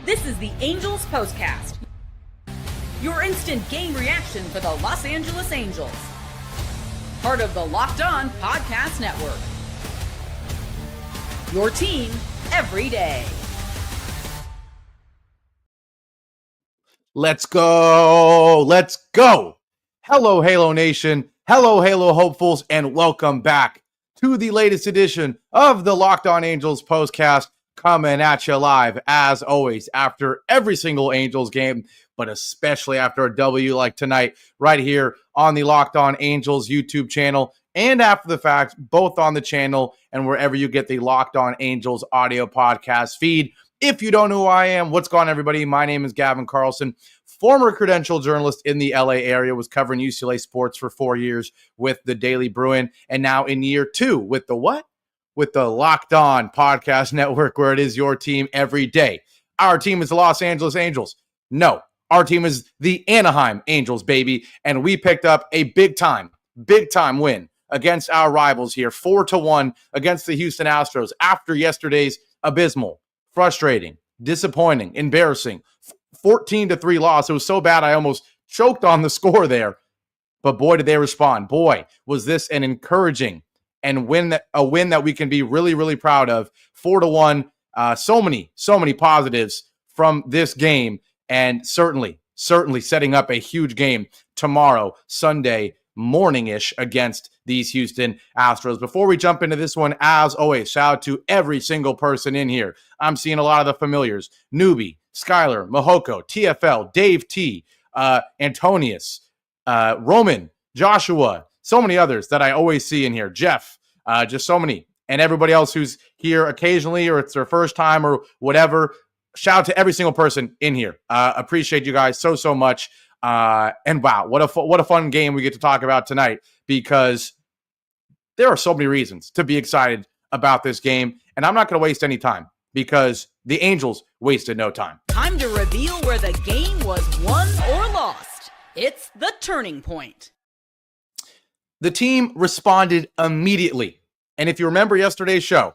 This is the Angels Postcast, your instant game reaction for the Los Angeles Angels. Part of the Locked On Podcast Network. Your team every day. Let's go. Let's go. Hello, Halo Nation. Hello, Halo hopefuls, and welcome back to the latest edition of the Locked On Angels Postcast, coming at you live, as always, after every single Angels game, but especially after a W like tonight, right here on the Locked On Angels YouTube channel, and after the fact, both on the channel and wherever you get the Locked On Angels audio podcast feed. If you don't know who I am, what's going on, everybody? My name is Gavin Carlson, former credential journalist in the LA area, was covering UCLA sports for 4 years with the Daily Bruin, and now in year 2 with the what? With the Locked On Podcast Network, where it is your team every day. Our team is the Los Angeles Angels. No, our team is the Anaheim Angels, baby, and we picked up a big time win against our rivals here, 4-1 against the Houston Astros after yesterday's abysmal, frustrating, disappointing, embarrassing 14-3 loss. It was so bad I almost choked on the score there, but boy, did they respond. Boy, was this an encouraging and a win that we can be really, really proud of. 4-1, so many positives from this game, and certainly setting up a huge game tomorrow, Sunday morning-ish, against these Houston Astros. Before we jump into this one, as always, shout out to every single person in here. I'm seeing a lot of the familiars: Newbie, Skylar, Mahoko, TFL, Dave T, Antonius, Roman, Joshua, so many others that I always see in here. Jeff, just so many. And everybody else who's here occasionally, or it's their first time or whatever. Shout out to every single person in here. Appreciate you guys so much. And wow, what a fun game we get to talk about tonight, because there are so many reasons to be excited about this game. And I'm not going to waste any time, because the Angels wasted no time. Time to reveal where the game was won or lost. It's the turning point. The team responded immediately. And if you remember yesterday's show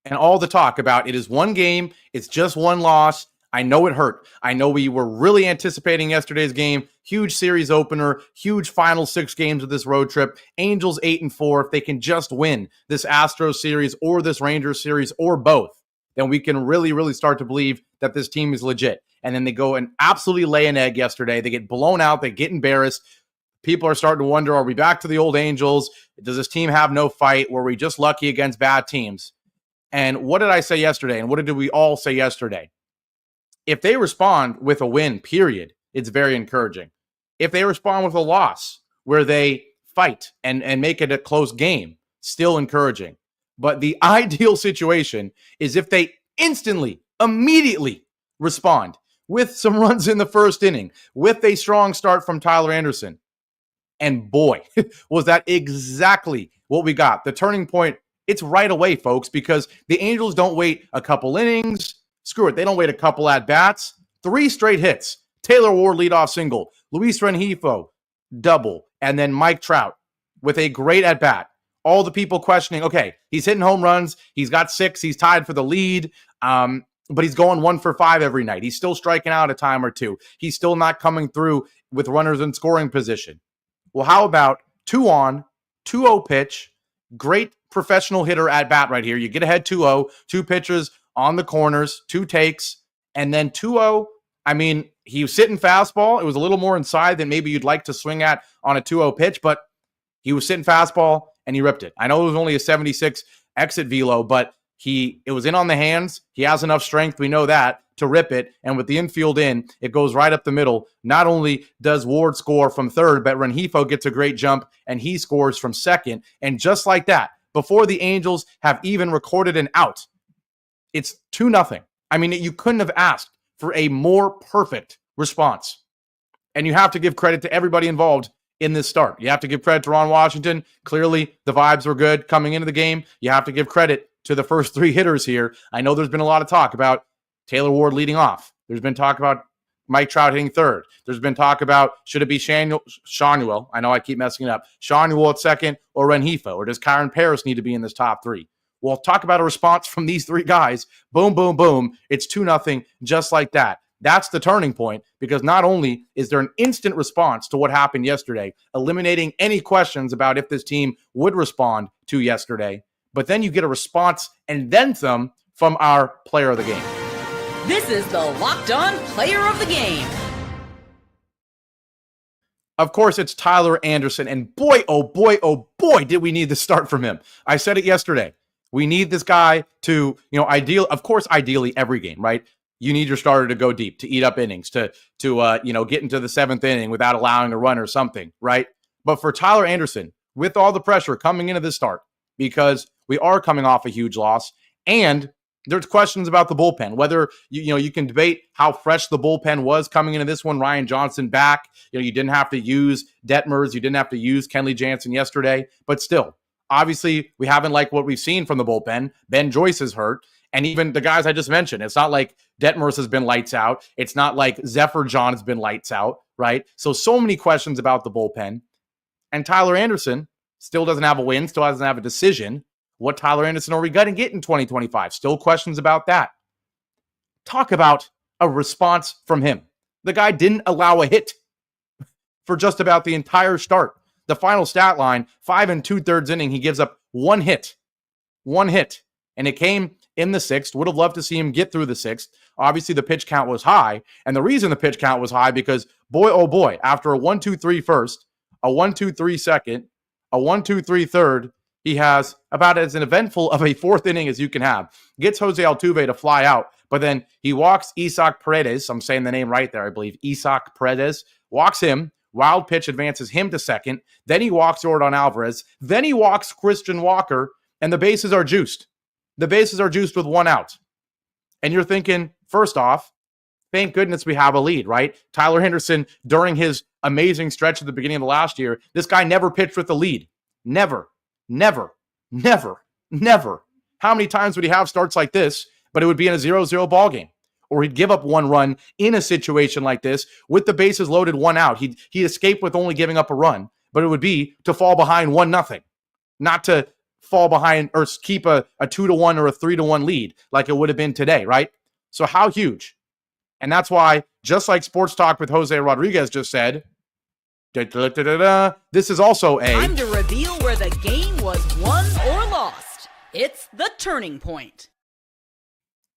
and all the talk about it is one game, it's just one loss, I know it hurt. I know we were really anticipating yesterday's game. Huge series opener, huge final 6 games of this road trip. Angels 8-4. If they can just win this Astros series or this Rangers series or both, then we can really start to believe that this team is legit. And then they go and absolutely lay an egg yesterday. They get blown out. They get embarrassed. People are starting to wonder, are we back to the old Angels? Does this team have no fight? Were we just lucky against bad teams? And what did I say yesterday? And what did we all say yesterday? If they respond with a win, period, it's very encouraging. If they respond with a loss where they fight and make it a close game, still encouraging. But the ideal situation is if they immediately respond with some runs in the first inning, with a strong start from Tyler Anderson. And boy, was that exactly what we got. The turning point, it's right away, folks, because the Angels don't wait a couple innings. Screw it. They don't wait a couple at-bats. 3 straight hits. Taylor Ward leadoff single. Luis Rengifo double. And then Mike Trout with a great at-bat. All the people questioning, okay, he's hitting home runs. He's got 6. He's tied for the lead. But he's going 1 for 5 every night. He's still striking out a time or two. He's still not coming through with runners in scoring position. Well, how about 2 on, 2-0 pitch, great professional hitter at bat right here. You get ahead 2-0, 2 pitches on the corners, 2 takes, and then 2-0. I mean, he was sitting fastball. It was a little more inside than maybe you'd like to swing at on a 2-0 pitch, but he was sitting fastball and he ripped it. I know it was only a 76 exit velo, but it was in on the hands. He has enough strength, we know that, to rip it. And with the infield in, it goes right up the middle. Not only does Ward score from third, but Rengifo gets a great jump and he scores from second. And just like that, before the Angels have even recorded an out, it's 2-0. I mean, you couldn't have asked for a more perfect response. And you have to give credit to everybody involved in this start. You have to give credit to Ron Washington. Clearly, the vibes were good coming into the game. You have to give credit to the first 3 hitters here. I know there's been a lot of talk about Taylor Ward leading off. There's been talk about Mike Trout hitting third. There's been talk about, should it be Shanuel? I know I keep messing it up. Shanuel at second or Rengifo? Or does Kyron Paris need to be in this top 3? Well, talk about a response from these three guys. Boom, boom, boom. It's 2-0, just like that. That's the turning point, because not only is there an instant response to what happened yesterday, eliminating any questions about if this team would respond to yesterday, but then you get a response and then some from our player of the game. This is the Locked On Player of the Game. Of course, it's Tyler Anderson, and boy, oh boy, did we need the start from him. I said it yesterday. We need this guy to, ideally every game, right? You need your starter to go deep, to eat up innings, to get into the seventh inning without allowing a run or something, right? But for Tyler Anderson, with all the pressure coming into this start, because we are coming off a huge loss, and there's questions about the bullpen, whether you can debate how fresh the bullpen was coming into this one. Ryan Johnson back. You didn't have to use Detmers. You didn't have to use Kenley Jansen yesterday. But still, obviously, we haven't liked what we've seen from the bullpen. Ben Joyce is hurt. And even the guys I just mentioned, it's not like Detmers has been lights out. It's not like Zephyr John has been lights out, right? So many questions about the bullpen. And Tyler Anderson still doesn't have a win, still doesn't have a decision. What Tyler Anderson are we going to get in 2025? Still questions about that. Talk about a response from him. The guy didn't allow a hit for just about the entire start. The final stat line, 5 2/3 inning, he gives up one hit. And it came in the sixth. Would have loved to see him get through the sixth. Obviously, the pitch count was high. And the reason the pitch count was high, because boy, oh boy, after a 1-2-3 first, a 1-2-3 second, a 1-2-3 third, he has about as an eventful of a fourth inning as you can have. Gets Jose Altuve to fly out, but then he walks Isaac Paredes. I'm saying the name right there, I believe. Isaac Paredes. Walks him. Wild pitch advances him to second. Then he walks Yordan Alvarez. Then he walks Christian Walker, and the bases are juiced. The bases are juiced with one out. And you're thinking, first off, thank goodness we have a lead, right? Tyler Henderson, during his amazing stretch at the beginning of the last year, this guy never pitched with a lead. Never. How many times would he have starts like this, but it would be in a 0-0 ball game? Or he'd give up one run in a situation like this with the bases loaded, one out. He'd escape with only giving up a run, but it would be to fall behind 1-0, not to fall behind or keep a 2-1 or a 3-1 lead like it would have been today, right? So how huge? And that's why, just like Sports Talk with Jose Rodriguez just said, this is also time to reveal where the game was won or lost. It's the turning point.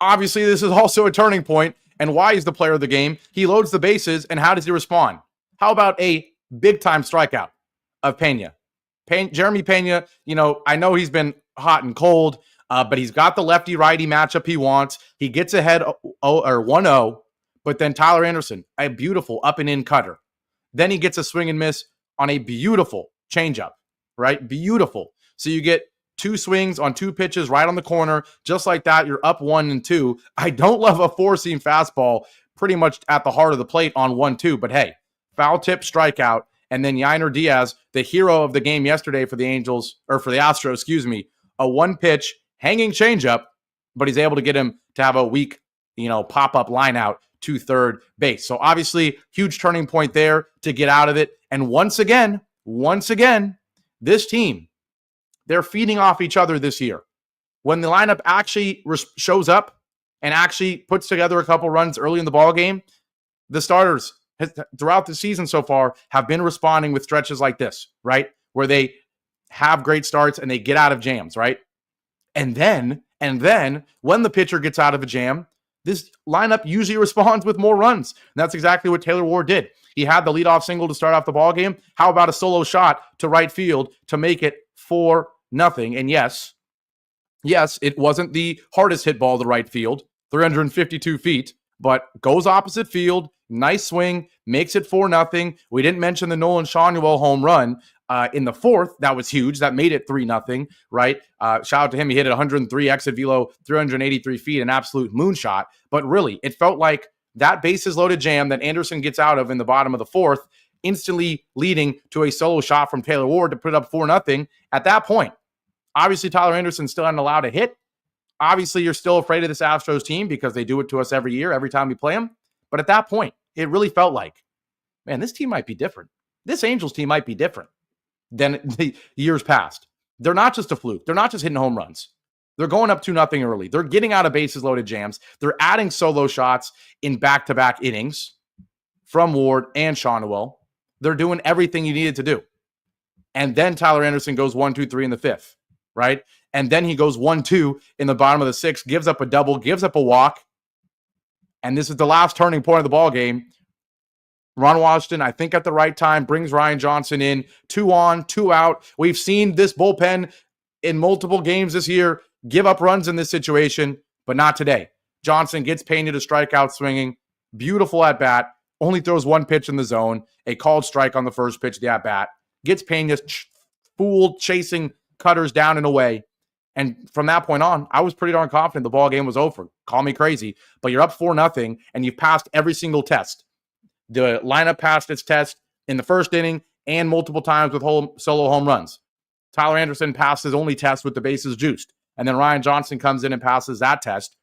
Obviously, this is also a turning point. And why is the player of the game? He loads the bases, and how does he respond? How about a big-time strikeout of Pena? Jeremy Pena, I know he's been hot and cold, but he's got the lefty-righty matchup he wants. He gets ahead 1-0, but then Tyler Anderson, a beautiful up-and-in cutter. Then he gets a swing and miss on a beautiful changeup, right? Beautiful. So you get two swings on two pitches right on the corner. Just like that, you're up 1-2. I don't love a four-seam fastball pretty much at the heart of the plate on 1-2, but hey, foul tip strikeout. And then Yainer Diaz, the hero of the game yesterday for the Astros, a one-pitch hanging changeup, but he's able to get him to have a weak, pop-up line out to third base. So obviously, huge turning point there to get out of it. And once again, this team, they're feeding off each other this year. When the lineup actually shows up and actually puts together a couple runs early in the ball game, the starters throughout the season so far have been responding with stretches like this, right? Where they have great starts and they get out of jams, right? And then when the pitcher gets out of a jam, this lineup usually responds with more runs. And that's exactly what Taylor Ward did. He had the leadoff single to start off the ball game. How about a solo shot to right field to make it 4-0? And yes, it wasn't the hardest hit ball to right field, 352 feet, but goes opposite field. Nice swing, makes it 4-0. We didn't mention the Nolan Schanuel home run in the fourth. That was huge. That made it 3-0, right? Shout out to him. He hit it 103 exit velo, 383 feet, an absolute moonshot. But really, it felt like that bases loaded jam that Anderson gets out of in the bottom of the fourth, instantly leading to a solo shot from Taylor Ward to put it up 4-0. At that point, obviously Tyler Anderson still hadn't allowed a hit. Obviously, you're still afraid of this Astros team because they do it to us every year, every time we play them. But at that point, it really felt like, man, this team might be different. This Angels team might be different than the years past. They're not just a fluke. They're not just hitting home runs. They're going up 2-0 early. They're getting out of bases loaded jams. They're adding solo shots in back-to-back innings from Ward and Shawnuel. They're doing everything you needed to do. And then Tyler Anderson goes 1-2-3 in the fifth, right? And then he goes 1-2 in the bottom of the sixth, gives up a double, gives up a walk. And this is the last turning point of the ball game. Ron Washington, I think at the right time, brings Ryan Johnson in. 2 on, 2 out. We've seen this bullpen in multiple games this year give up runs in this situation, but not today. Johnson gets Pena to strike out swinging. Beautiful at bat. Only throws one pitch in the zone. A called strike on the first pitch of the at bat. Gets Pena fooled, chasing cutters down and away. And from that point on, I was pretty darn confident the ball game was over. Call me crazy, but you're up 4-0 and you've passed every single test. The lineup passed its test in the first inning and multiple times with solo home runs. Tyler Anderson passed his only test with the bases juiced. And then Ryan Johnson comes in and passes that test.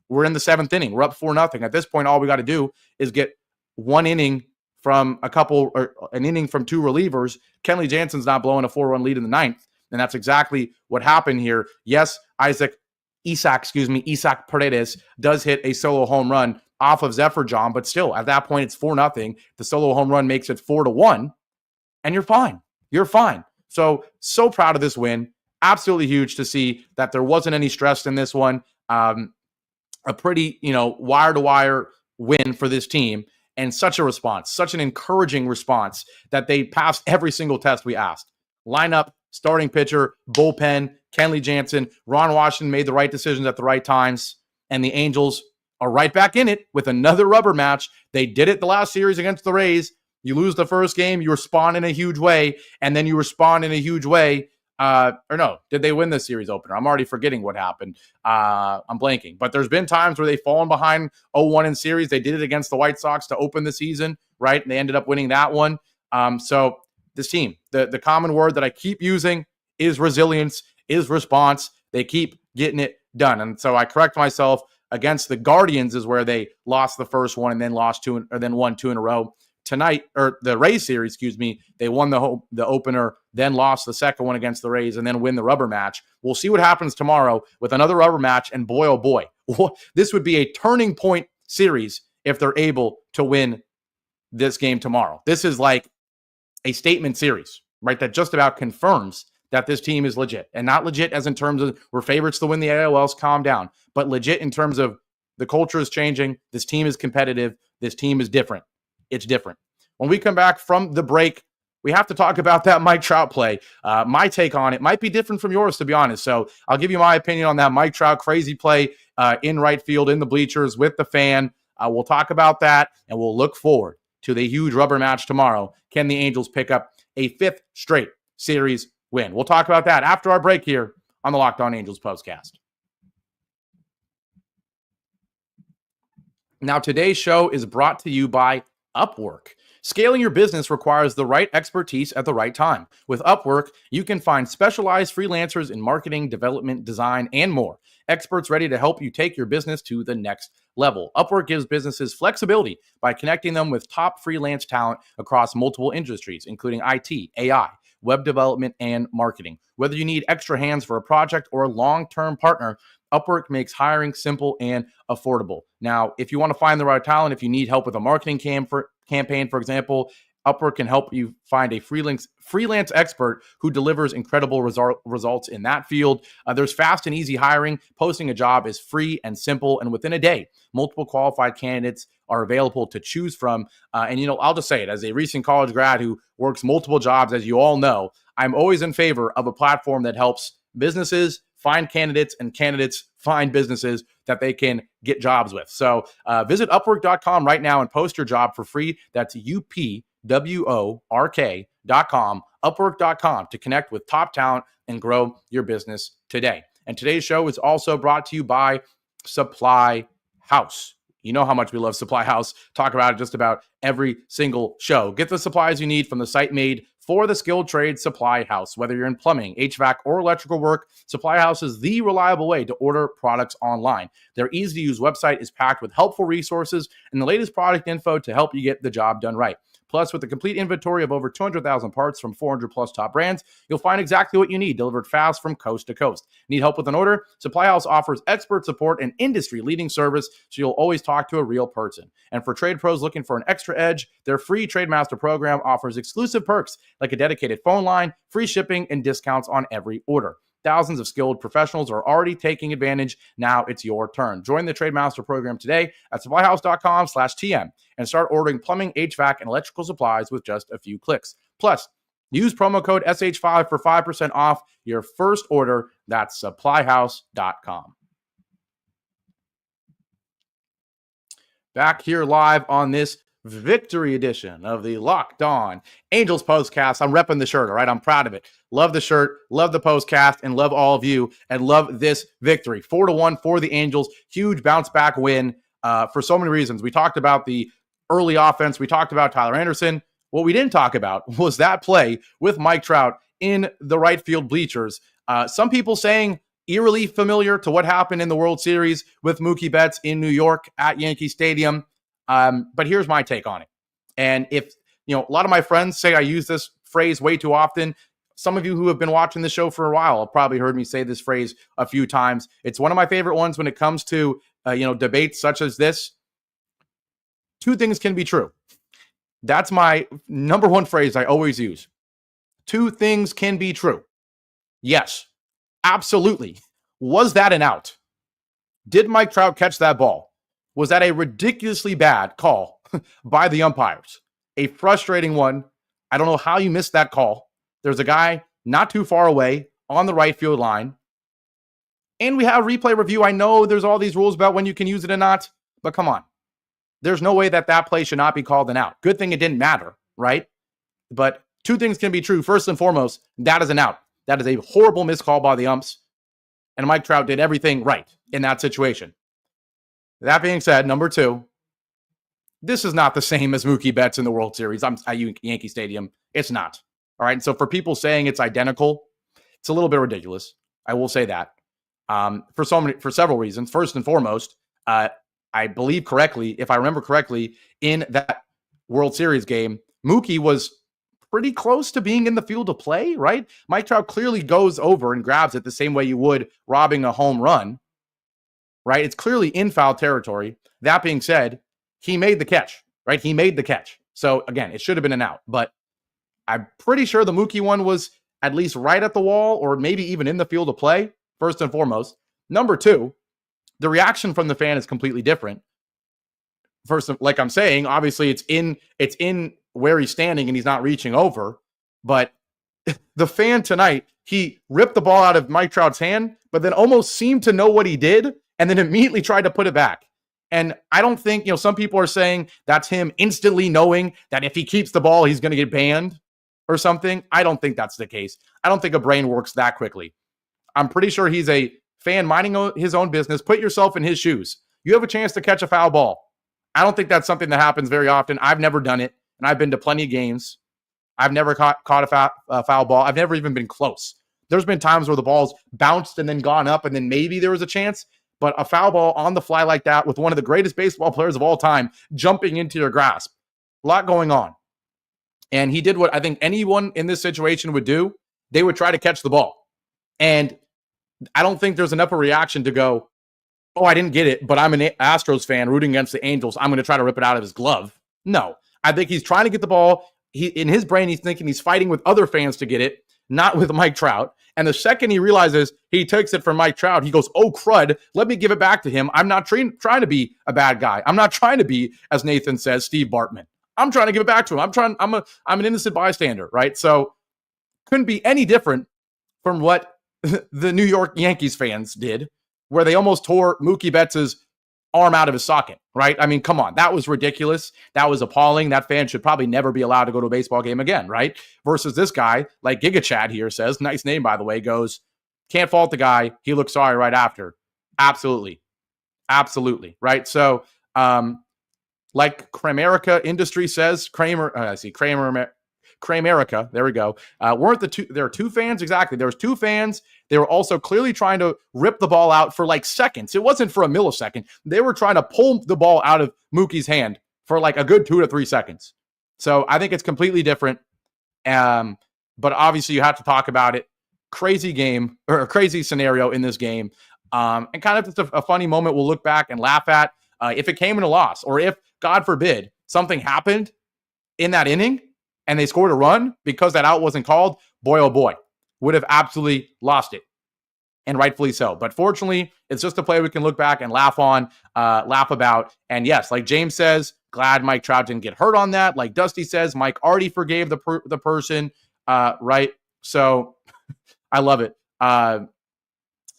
We're in the 7th inning. We're up 4-0. At this point, all we got to do is get one inning from an inning from 2 relievers. Kenley Jansen's not blowing a 4-run lead in the 9th. And that's exactly what happened here. Yes, Isaac Paredes does hit a solo home run off of Zephyr John, but still, at that point, it's 4-0. The solo home run makes it 4-1, and you're fine. You're fine. So proud of this win. Absolutely huge to see that there wasn't any stress in this one. A pretty, wire-to-wire win for this team, and such a response, such an encouraging response that they passed every single test we asked. Lineup, starting pitcher, bullpen, Kenley Jansen, Ron Washington made the right decisions at the right times, and the Angels are right back in it with another rubber match. They did it the last series against the Rays. You lose the first game, you respond in a huge way, and then you respond in a huge way. Did they win the series opener? I'm already forgetting what happened. I'm blanking. But there's been times where they've fallen behind 0-1 in series. They did it against the White Sox to open the season, right? And they ended up winning that one. So this team, the common word that I keep using is resilience, is response. They keep getting it done. And so I correct myself. Against the Guardians is where they lost the first one and then won 2 in a row. Tonight, or the Rays series, they won the opener, then lost the second one against the Rays, and then win the rubber match. We'll see what happens tomorrow with another rubber match, and boy, oh boy, this would be a turning point series if they're able to win this game tomorrow. This is like a statement series, right, that just about confirms that this team is legit. And not legit as in terms of we're favorites to win the ALs, calm down, but legit in terms of the culture is changing, this team is competitive, this team is different. It's different. When we come back from the break, we have to talk about that Mike Trout play. My take on it might be different from yours, to be honest. So I'll give you my opinion on that Mike Trout crazy play in right field, in the bleachers with the fan. We'll talk about that, and we'll look forward to the huge rubber match tomorrow. Can the Angels pick up a 5th straight series win? We'll talk about that after our break here on the Locked On Angels Postcast. Now, today's show is brought to you by Upwork. Scaling your business requires the right expertise at the right time. With Upwork, you can find specialized freelancers in marketing, development, design, and more. Experts ready to help you take your business to the next level. Upwork gives businesses flexibility by connecting them with top freelance talent across multiple industries, including IT, AI, web development, and marketing. Whether you need extra hands for a project or a long-term partner, Upwork makes hiring simple and affordable. Now, if you want to find the right talent, if you need help with a marketing campaign, for example, Upwork can help you find a freelance expert who delivers incredible results in that field. There's fast and easy hiring. Posting a job is free and simple, and within a day, multiple qualified candidates are available to choose from. I'll just say it, as a recent college grad who works multiple jobs, as you all know, I'm always in favor of a platform that helps businesses find candidates and candidates find businesses that they can get jobs with. So visit Upwork.com right now and post your job for free. That's UPWORK.com, Upwork.com, to connect with top talent and grow your business today. And today's show is also brought to you by Supply House. You know how much we love Supply House. Talk about it just about every single show. Get the supplies you need from the site made for the skilled trade, Supply House. Whether you're in plumbing, HVAC, or electrical work, Supply House is the reliable way to order products online. Their easy-to-use website is packed with helpful resources and the latest product info to help you get the job done right. Plus, with a complete inventory of over 200,000 parts from 400 plus top brands, you'll find exactly what you need delivered fast from coast to coast. Need help with an order? Supply House offers expert support and industry-leading service, so you'll always talk to a real person. And for trade pros looking for an extra edge, their free TradeMaster program offers exclusive perks like a dedicated phone line, free shipping, and discounts on every order. Thousands of skilled professionals are already taking advantage. Now it's your turn. Join the TradeMaster program today at supplyhouse.com/TM and start ordering plumbing, HVAC, and electrical supplies with just a few clicks. Plus, use promo code SH5 for 5% off your first order. That's supplyhouse.com. Back here live on this victory edition of the Locked On Angels Postcast. I'm repping the shirt, all right? I'm proud of it. Love the shirt, love the postcast, and love all of you, and love this victory. 4-1 for the Angels. Huge bounce back win for so many reasons. We talked about the early offense. We talked about Tyler Anderson. What we didn't talk about was that play with Mike Trout in the right field bleachers. Some people saying eerily familiar to what happened in the World Series with Mookie Betts in New York at Yankee Stadium. But here's my take on it. And if, a lot of my friends say I use this phrase way too often. Some of you who have been watching the show for a while have probably heard me say this phrase a few times. It's one of my favorite ones when it comes to, debates such as this. Two things can be true. That's my number one phrase I always use. Two things can be true. Yes, absolutely. Was that an out? Did Mike Trout catch that ball? Was that a ridiculously bad call by the umpires? A frustrating one. I don't know how you missed that call. There's a guy not too far away on the right field line. And we have replay review. I know there's all these rules about when you can use it or not, but come on. There's no way that play should not be called an out. Good thing it didn't matter, right? But two things can be true. First and foremost, that is an out. That is a horrible miscall by the umps. And Mike Trout did everything right in that situation. That being said, number two, this is not the same as Mookie Betts in the World Series. I'm at Yankee Stadium. It's not. All right. And so for people saying it's identical, it's a little bit ridiculous. I will say that for several reasons. First and foremost, I believe correctly, if I remember correctly, in that World Series game, Mookie was pretty close to being in the field of play, right? Mike Trout clearly goes over and grabs it the same way you would robbing a home run, right? It's clearly in foul territory. That being said, he made the catch, right? He made the catch. So again, it should have been an out, but I'm pretty sure the Mookie one was at least right at the wall or maybe even in the field of play, first and foremost. Number two, the reaction from the fan is completely different. First, like I'm saying, obviously it's in where he's standing and he's not reaching over, but the fan tonight, he ripped the ball out of Mike Trout's hand, but then almost seemed to know what he did and then immediately tried to put it back. And I don't think, some people are saying that's him instantly knowing that if he keeps the ball, he's going to get banned or something. I don't think that's the case. I don't think a brain works that quickly. I'm pretty sure he's a fan minding his own business. Put yourself in his shoes. You have a chance to catch a foul ball. I don't think that's something that happens very often. I've never done it, and I've been to plenty of games. I've never caught a foul ball. I've never even been close. There's been times where the ball's bounced and then gone up, and then maybe there was a chance. But a foul ball on the fly like that with one of the greatest baseball players of all time jumping into your grasp. A lot going on. And he did what I think anyone in this situation would do. They would try to catch the ball. And I don't think there's enough of a reaction to go, oh, I didn't get it, but I'm an Astros fan rooting against the Angels. I'm going to try to rip it out of his glove. No, I think he's trying to get the ball. In his brain, he's thinking he's fighting with other fans to get it, not with Mike Trout. And the second he realizes he takes it from Mike Trout, he goes, oh, crud, let me give it back to him. I'm not trying to be a bad guy. I'm not trying to be, as Nathan says, Steve Bartman. I'm trying to give it back to him. I'm an innocent bystander, right? So couldn't be any different from what the New York Yankees fans did, where they almost tore Mookie Betts' arm out of his socket, right? I mean, come on. That was ridiculous. That was appalling. That fan should probably never be allowed to go to a baseball game again, right? Versus this guy, like Giga Chad here says, nice name, by the way, goes, can't fault the guy. He looks sorry right after. Absolutely. Absolutely, right? So, like Kramerica Industry says, Kramerica, there we go. There are two fans? Exactly. There was two fans. They were also clearly trying to rip the ball out for like seconds. It wasn't for a millisecond. They were trying to pull the ball out of Mookie's hand for like a good 2 to 3 seconds. So I think it's completely different. But obviously you have to talk about it. Crazy game, or a crazy scenario in this game. And kind of just a funny moment we'll look back and laugh at if it came in a loss, or if, God forbid, something happened in that inning and they scored a run because that out wasn't called. Boy, oh boy, would have absolutely lost it. And rightfully so. But fortunately, it's just a play we can look back and laugh about. And yes, like James says, glad Mike Trout didn't get hurt on that. Like Dusty says, Mike already forgave the person, right? So I love it.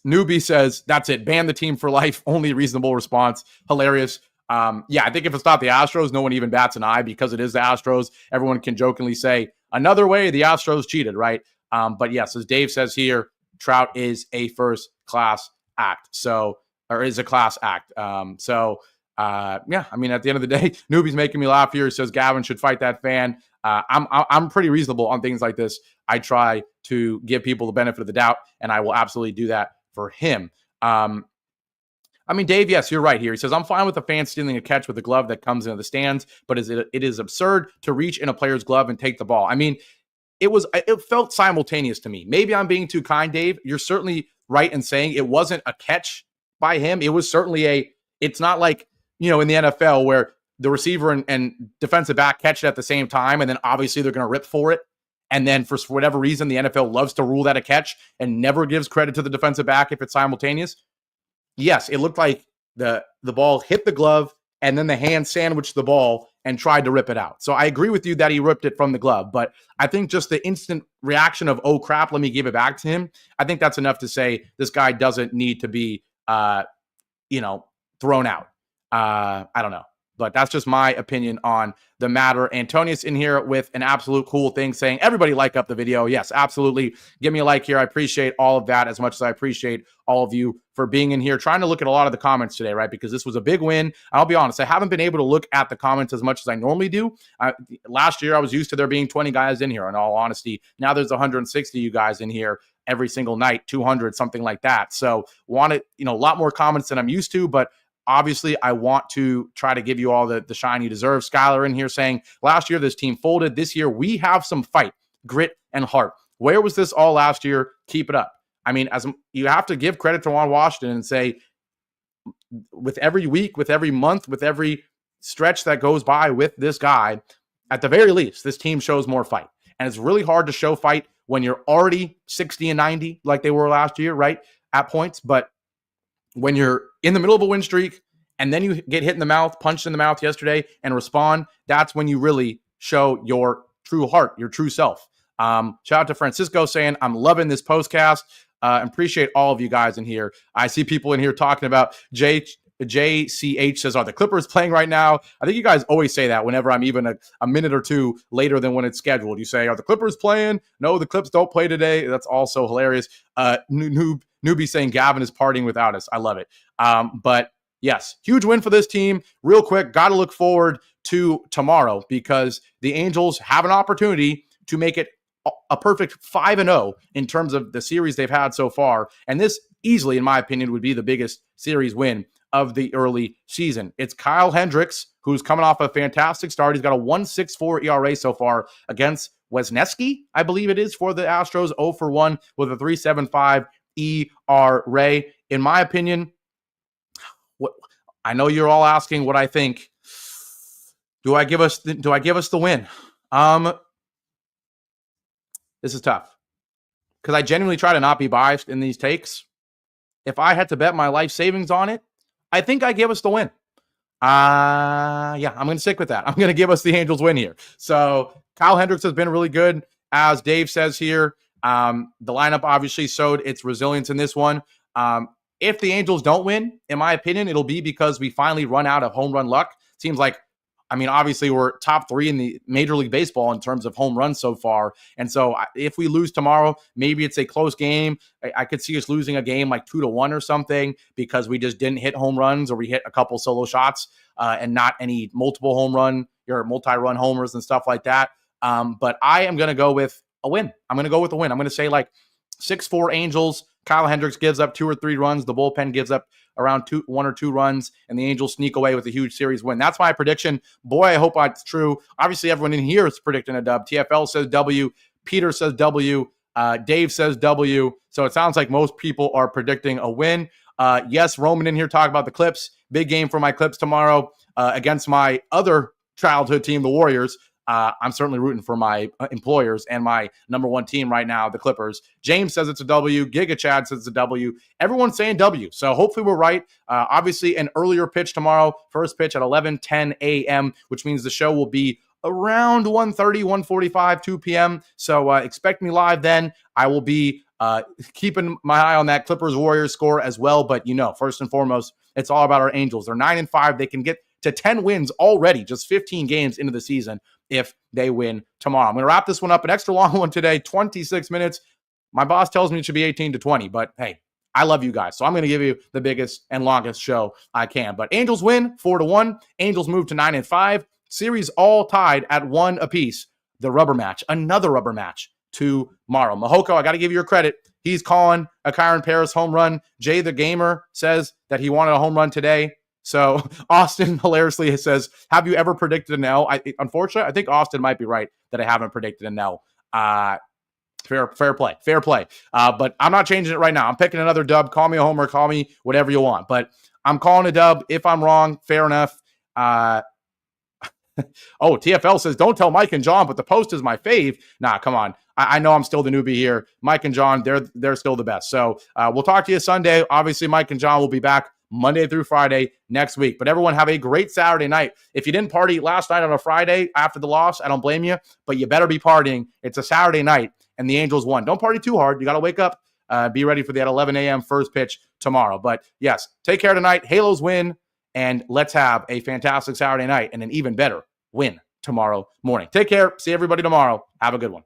Newbie says, that's it. Ban the team for life. Only reasonable response. Hilarious. Yeah, I think if it's not the Astros, no one even bats an eye because it is the Astros. Everyone can jokingly say, another way the Astros cheated, right? But yes, as Dave says here, Trout is a first-class act. Is a class act. Yeah, I mean, at the end of the day, Newbie's making me laugh here. He says Gavin should fight that fan. I'm pretty reasonable on things like this. I try to give people the benefit of the doubt, and I will absolutely do that for him. I mean, Dave, yes, you're right here. He says, I'm fine with the fan stealing a catch with a glove that comes into the stands, but it is absurd to reach in a player's glove and take the ball. I mean, it felt simultaneous to me. Maybe I'm being too kind, Dave. You're certainly right in saying it wasn't a catch by him. It was certainly it's not like, in the NFL where the receiver and defensive back catch it at the same time, and then obviously they're going to rip for it. And then for whatever reason, the NFL loves to rule that a catch and never gives credit to the defensive back if it's simultaneous. Yes, it looked like the ball hit the glove and then the hand sandwiched the ball and tried to rip it out. So I agree with you that he ripped it from the glove, but I think just the instant reaction of, oh crap, let me give it back to him. I think that's enough to say this guy doesn't need to be, thrown out. I don't know, but that's just my opinion on the matter. Antonius in here with an absolute cool thing saying, everybody like up the video. Yes, absolutely. Give me a like here. I appreciate all of that as much as I appreciate all of you for being in here, trying to look at a lot of the comments today, right? Because this was a big win. I'll be honest, I haven't been able to look at the comments as much as I normally do. Last year, I was used to there being 20 guys in here, in all honesty. Now there's 160 you guys in here every single night, 200, something like that. So wanted, a lot more comments than I'm used to, but obviously, I want to try to give you all the shine you deserve. Skylar in here saying, last year, this team folded. This year, we have some fight, grit, and heart. Where was this all last year? Keep it up. I mean, as you have to give credit to Juan Washington and say, with every week, with every month, with every stretch that goes by with this guy, at the very least, this team shows more fight. And it's really hard to show fight when you're already 60 and 90 like they were last year, right, at points. But when you're in the middle of a win streak and then you get hit in the mouth, punched in the mouth yesterday and respond, that's when you really show your true heart, your true self. Shout out to Francisco saying, I'm loving this postcast. Appreciate all of you guys in here. I see people in here talking about JCH says, are the Clippers playing right now? I think you guys always say that whenever I'm even a minute or two later than when it's scheduled. You say, are the Clippers playing? No, the Clips don't play today. That's also hilarious. Newbie saying Gavin is partying without us. I love it. But yes, huge win for this team. Real quick, got to look forward to tomorrow because the Angels have an opportunity to make it a perfect 5-0 in terms of the series they've had so far. And this easily, in my opinion, would be the biggest series win of the early season. It's Kyle Hendricks, who's coming off a fantastic start. He's got a 1.64 ERA so far against Wesneski, I believe it is, for the Astros, 0-for-1 with a 3.75 ERA. In my opinion, I know you're all asking what I think. Do I give us the win? This is tough because I genuinely try to not be biased in these takes. If I had to bet my life savings on it, I think I give us the win. Yeah, I'm going to stick with that. I'm going to give us the Angels win here. So Kyle Hendricks has been really good, as Dave says here. The lineup obviously showed its resilience in this one. If the Angels don't win, in my opinion, it'll be because we finally run out of home run luck. Seems like, obviously we're top 3 in the Major League Baseball in terms of home runs so far. And so if we lose tomorrow, maybe it's a close game. I could see us losing a game like 2-1 or something because we just didn't hit home runs or we hit a couple solo shots and not any multiple home run or multi-run homers and stuff like that. But I am going to go with a win. I'm going to go with a win. I'm going to say like 6-4 Angels. Kyle Hendricks gives up 2 or 3 runs. The bullpen gives up around 1 or 2 runs, and the Angels sneak away with a huge series win. That's my prediction. Boy, I hope it's true. Obviously, everyone in here is predicting a dub. TFL says W. Peter says W. Dave says W. So it sounds like most people are predicting a win. Yes, Roman in here talking about the Clips. Big game for my Clips tomorrow against my other childhood team, the Warriors. I'm certainly rooting for my employers and my number one team right now, the Clippers. James says it's a W. Giga Chad says it's a W. Everyone's saying W. So hopefully we're right. Obviously, an earlier pitch tomorrow. First pitch at 11:10 a.m., which means the show will be around 1:30, 1:45, 2 p.m. So expect me live then. I will be keeping my eye on that Clippers-Warriors score as well. But, first and foremost, it's all about our Angels. They're 9-5. They can get to 10 wins already, just 15 games into the season if they win tomorrow. I'm going to wrap this one up, an extra long one today, 26 minutes. My boss tells me it should be 18 to 20, but hey, I love you guys. So I'm going to give you the biggest and longest show I can. But Angels win 4-1. Angels move to 9-5. Series all tied at 1 apiece. The rubber match, another rubber match tomorrow. Mahoko, I got to give you your credit. He's calling a Kyron Paris home run. Jay the Gamer says that he wanted a home run today. So Austin hilariously says, have you ever predicted an L? Unfortunately, I think Austin might be right that I haven't predicted an L. Fair play. But I'm not changing it right now. I'm picking another dub. Call me a homer. Call me whatever you want. But I'm calling a dub. If I'm wrong, fair enough. TFL says, don't tell Mike and John, but the post is my fave. Nah, come on. I know I'm still the newbie here. Mike and John, they're still the best. So we'll talk to you Sunday. Obviously, Mike and John will be back Monday through Friday next week. But everyone have a great Saturday night. If you didn't party last night on a Friday after the loss, I don't blame you, but you better be partying. It's a Saturday night, and the Angels won. Don't party too hard. You got to wake up, be ready for that 11 a.m. first pitch tomorrow. But yes, take care tonight. Halos win, and let's have a fantastic Saturday night and an even better win tomorrow morning. Take care. See everybody tomorrow. Have a good one.